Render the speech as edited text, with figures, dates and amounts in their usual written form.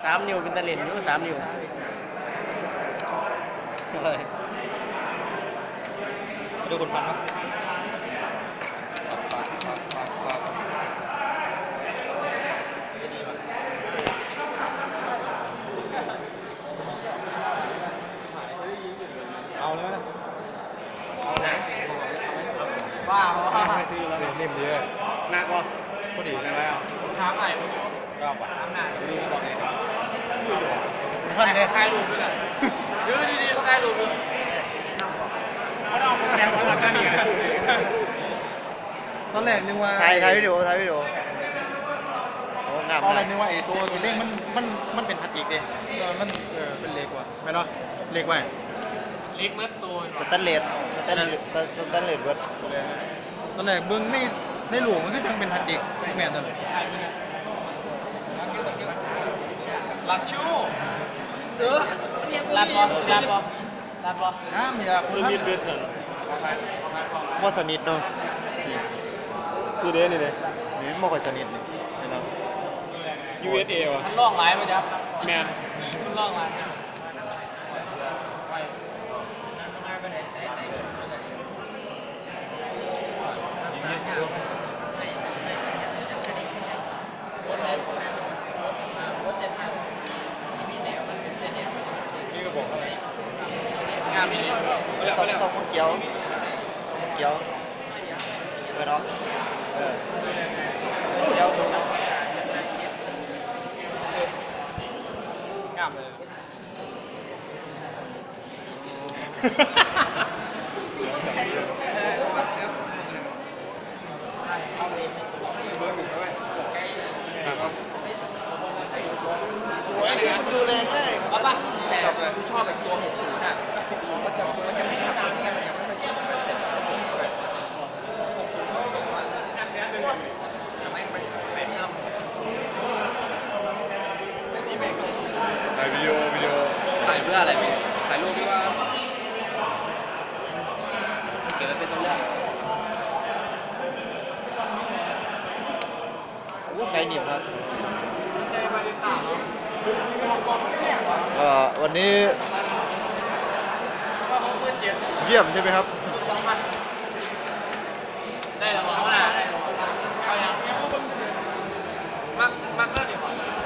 3 นิ้วเป็นตะเล่นอยู่3 นิ้วเลยดูคนพันครับเอาเลยนะเอาเลยบ้าไม่ซื้อแล้วนิ่มเยอะหนักวะพอดีเลยแล้วถามอะไรก็ถามหน้าดูก่อนเลยท่านเนี่ยถ่ายรูปด้วยกันชื่อดีๆเขาถ่ายรูปด้วยเขาเอาแรงมาตั้งนี่ตอนแรกนึกว่าถ่ายวิดีโอโอ้งาม ตอนแร มาก นึกว่าไอ้ตัวเล็กมันเป็นพลาสติกดิมันเป็นเล็กว่ะไม่เนาะเล็กไว้เล็กเมื่อตัว สแตนเลสเวิร์ด ตอนแรกเบิ้งในหลวงมันก็ยังเป็นพลาสติกแม่นเลยลัดชูลาดบอมีอะคุณมิดเบสน์ ว่าสนิทเนาะ คือเด้นี่เลย นี่ไม่ค่อยสนิทนี่เนาะ USA ว่ะ มันล่องหลายมั้ยครับ แมน มันล่องหลายนี่ก็บอกอะไรงามดีสองเกี๊ยวไปเนาะเกี๊ยวสูง งามเลยสวยเลยดูแลง่าย เอาป่ะ แต่กูชอบแบบตัว60น่ะ60มันจะไม่ทำเนี่ยมันจะไม่ใช่แบบเสร็จถ่ายวิดีโอถ่ายเพื่ออะไรถ่ายรูปดีกว่าเก็บไว้เป็นตัวเลือก ไก่หนีบครับวันนี้เยี่ยมใช่ไหมครับ ได้แล้วมั้งได้เอาอย่างมักเลิกดีกว่า